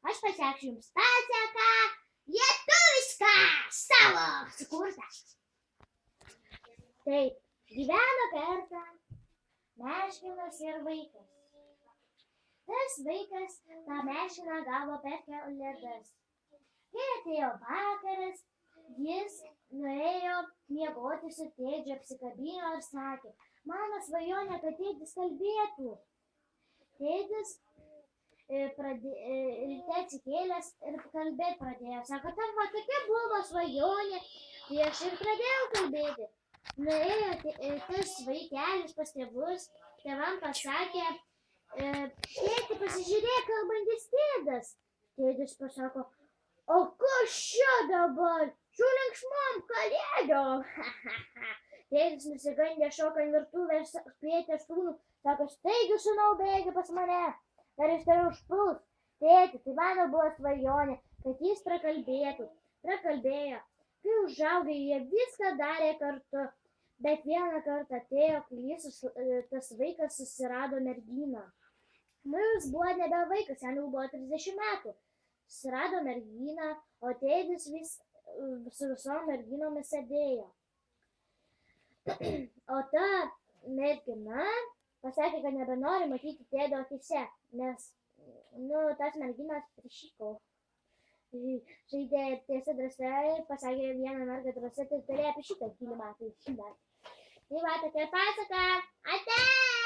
aš paseksiu jums pasaką lietuvišką savo sukurtą. Taip, gyveno kartą meškinas ir vaikas. Tas vaikas tą meškiną gavo per kalėdas. Kai atėjo vakaras, jis nuėjo miegoti su tėčiu, apsikabino ir sakė, mano svajonė, kad tėtis kalbėtų. Tėtis ryte atsikėlęs ir kalbėti pradėjo. Sako, tavo tokia buvo svajonė, tai aš ir pradėjau kalbėti. Nuėjo tas vaikelis pas tėvus, tėvam pasakė, tėti, pasižiūrėk, kalbantis tėdas. Tėtis pasako, o kas čia dabar? Su linksmom kalėdom. Tėtis nusigandė, šoka ant virtuvės, kvietė sūnų, sako, staigi sūnau, bėgi pas mane. Ar jis tave užpuls? Tėti, tai mano buvo svajonė, kad jis prakalbėtų. Prakalbėjo. Kai užaugę, jie viską darė kartu. Bet vieną kartą atėjo, kai tas vaikas susirado merginą. Jis buvo nebe vaikas, jam jau buvo 30 metų. Susirado merginą, o tėtis vis su visom merginomis sėdėjo. O ta mergina pasakė, kad nebenori matyti tėdo akise, nes, tas merginas prišyko. Žaidė tiesa drąsa ir pasakė vieną mergą drąsa, tai turėjo apie šitą kilimą. Tai va, tokia pasaka. Ate!